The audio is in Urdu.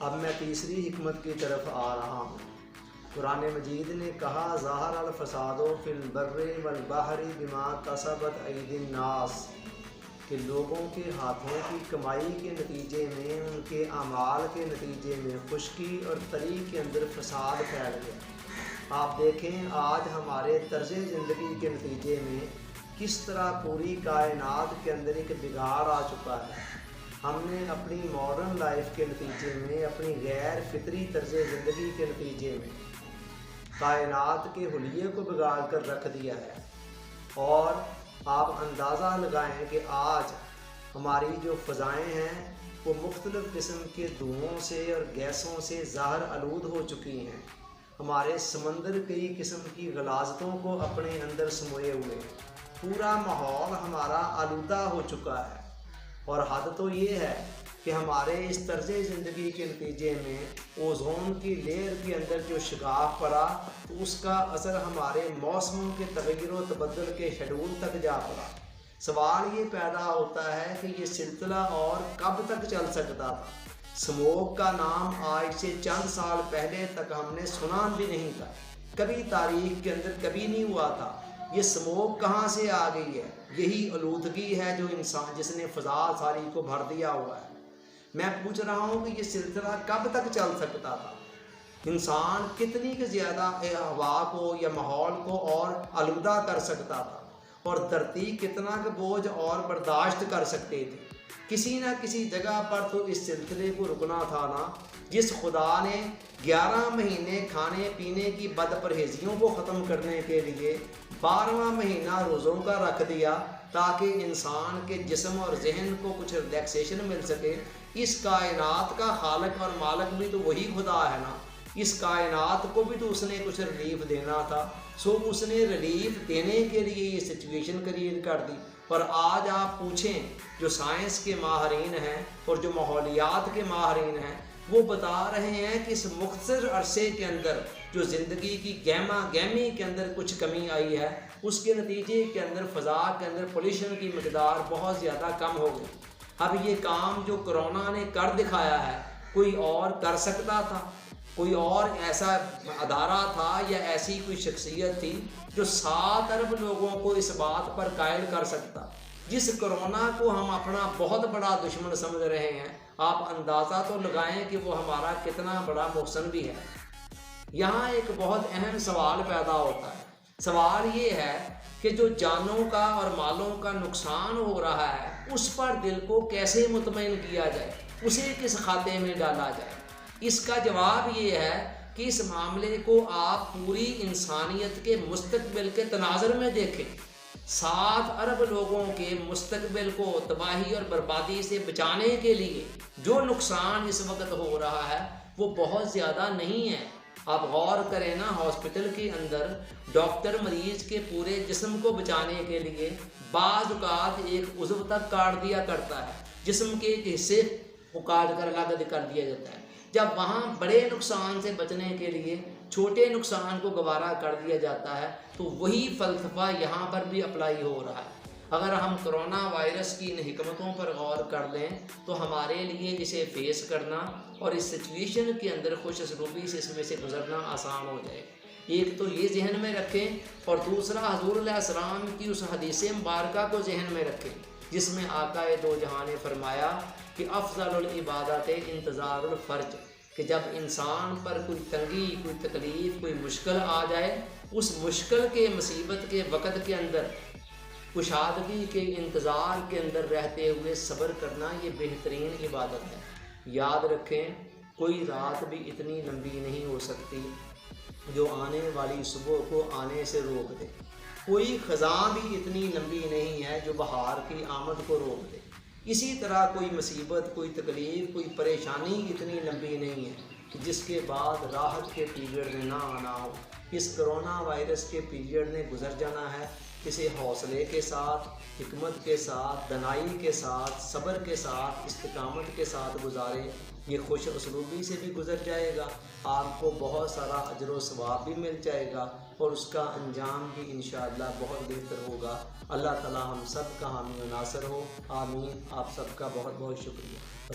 اب میں تیسری حکمت کی طرف آ رہا ہوں۔ قرآن مجید نے کہا ظاہر الفساد فی البر والبحر بما کسبت ایدی الناس، کہ لوگوں کے ہاتھوں کی کمائی کے نتیجے میں، ان کے اعمال کے نتیجے میں خشکی اور تری کے اندر فساد پھیل گیا۔ آپ دیکھیں آج ہمارے طرز زندگی کے نتیجے میں کس طرح پوری کائنات کے اندر ایک بگاڑ آ چکا ہے۔ ہم نے اپنی ماڈرن لائف کے نتیجے میں، اپنی غیر فطری طرز زندگی کے نتیجے میں کائنات کے حلیے کو بگاڑ کر رکھ دیا ہے۔ اور آپ اندازہ لگائیں کہ آج ہماری جو فضائیں ہیں وہ مختلف قسم کے دھوؤں سے اور گیسوں سے زہر آلود ہو چکی ہیں۔ ہمارے سمندر کئی قسم کی غلاظتوں کو اپنے اندر سموئے ہوئے ہیں۔ پورا ماحول ہمارا آلودہ ہو چکا ہے، اور حد تو یہ ہے کہ ہمارے اس طرز زندگی کے نتیجے میں اوزون کی لیئر کے اندر جو شگاف پڑا تو اس کا اثر ہمارے موسموں کے تغیر و تبدل کے شیڈول تک جا پڑا۔ سوال یہ پیدا ہوتا ہے کہ یہ سلسلہ اور کب تک چل سکتا تھا؟ سموگ کا نام آج سے چند سال پہلے تک ہم نے سنا بھی نہیں تھا، کبھی تاریخ کے اندر کبھی نہیں ہوا تھا۔ یہ سموگ کہاں سے آ گئی ہے؟ یہی آلودگی ہے جو انسان جس نے فضا ساری کو بھر دیا ہوا ہے۔ میں پوچھ رہا ہوں کہ یہ سلسلہ کب تک چل سکتا تھا؟ انسان کتنی کہ زیادہ ہوا کو یا ماحول کو اور آلودہ کر سکتا تھا، اور دھرتی کتنا کہ بوجھ اور برداشت کر سکتے تھے۔ کسی نہ کسی جگہ پر تو اس سلسلے کو رکنا تھا نا۔ جس خدا نے 11 مہینے کھانے پینے کی بد پرہیزیوں کو ختم کرنے کے لیے 12واں مہینہ روزوں کا رکھ دیا تاکہ انسان کے جسم اور ذہن کو کچھ ریلیکسیشن مل سکے، اس کائنات کا خالق اور مالک بھی تو وہی خدا ہے نا۔ اس کائنات کو بھی تو اس نے کچھ ریلیف دینا تھا، سو اس نے ریلیف دینے کے لیے یہ سچویشن کریٹ کر دی۔ اور آج آپ پوچھیں جو سائنس کے ماہرین ہیں اور جو ماحولیات کے ماہرین ہیں، وہ بتا رہے ہیں کہ اس مختصر عرصے کے اندر جو زندگی کی گہما گہمی کے اندر کچھ کمی آئی ہے، اس کے نتیجے کے اندر فضا کے اندر پولیوشن کی مقدار بہت زیادہ کم ہو گئی۔ اب یہ کام جو کرونا نے کر دکھایا ہے، کوئی اور کر سکتا تھا؟ کوئی اور ایسا ادارہ تھا یا ایسی کوئی شخصیت تھی جو 7 ارب لوگوں کو اس بات پر قائل کر سکتا؟ جس کرونا کو ہم اپنا بہت بڑا دشمن سمجھ رہے ہیں، آپ اندازہ تو لگائیں کہ وہ ہمارا کتنا بڑا محسن بھی ہے۔ یہاں ایک بہت اہم سوال پیدا ہوتا ہے۔ سوال یہ ہے کہ جو جانوں کا اور مالوں کا نقصان ہو رہا ہے، اس پر دل کو کیسے مطمئن کیا جائے، اسے کس کھاتے میں ڈالا جائے؟ اس کا جواب یہ ہے کہ اس معاملے کو آپ پوری انسانیت کے مستقبل کے تناظر میں دیکھیں۔ 7 ارب لوگوں کے مستقبل کو تباہی اور بربادی سے بچانے کے لیے جو نقصان اس وقت ہو رہا ہے وہ بہت زیادہ نہیں ہے۔ آپ غور کریں نا، ہاسپٹل کے اندر ڈاکٹر مریض کے پورے جسم کو بچانے کے لیے بعض اوقات ایک عضو تک کاٹ دیا کرتا ہے، جسم کے ایک حصے کو کاٹ کر الگ کر دیا جاتا ہے، جب وہاں بڑے نقصان سے بچنے کے لیے چھوٹے نقصان کو گوارا کر دیا جاتا ہے۔ تو وہی فلسفہ یہاں پر بھی اپلائی ہو رہا ہے۔ اگر ہم کرونا وائرس کی ان حکمتوں پر غور کر لیں تو ہمارے لیے اسے فیس کرنا اور اس سچویشن کے اندر خوش اسلوبی سے اس میں سے گزرنا آسان ہو جائے۔ ایک تو یہ ذہن میں رکھیں، اور دوسرا حضور علیہ السلام کی اس حدیث مبارکہ کو ذہن میں رکھیں جس میں آقا دو جہاں نے فرمایا کہ افضل العبادات انتظار الفرج، کہ جب انسان پر کوئی تنگی، کوئی تکلیف، کوئی مشکل آ جائے، اس مشکل کے مصیبت کے وقت کے اندر کشادگی کے انتظار کے اندر رہتے ہوئے صبر کرنا یہ بہترین عبادت ہے۔ یاد رکھیں کوئی رات بھی اتنی لمبی نہیں ہو سکتی جو آنے والی صبح کو آنے سے روک دے، کوئی خزاں بھی اتنی لمبی نہیں ہے جو بہار کی آمد کو روک دے۔ اسی طرح کوئی مصیبت، کوئی تکلیف، کوئی پریشانی اتنی لمبی نہیں ہے کہ جس کے بعد راحت کے پیریڈ میں نہ آنا ہو۔ اس کرونا وائرس کے پیریڈ نے گزر جانا ہے، اسے حوصلے کے ساتھ، حکمت کے ساتھ، دنائی کے ساتھ، صبر کے ساتھ، استقامت کے ساتھ گزارے۔ یہ خوش اسلوبی سے بھی گزر جائے گا، آپ کو بہت سارا اجر و ثواب بھی مل جائے گا، اور اس کا انجام بھی انشاءاللہ بہت بہتر ہوگا۔ اللہ تعالی ہم سب کا حامی و ناصر ہو، آمین۔ آپ سب کا بہت بہت شکریہ۔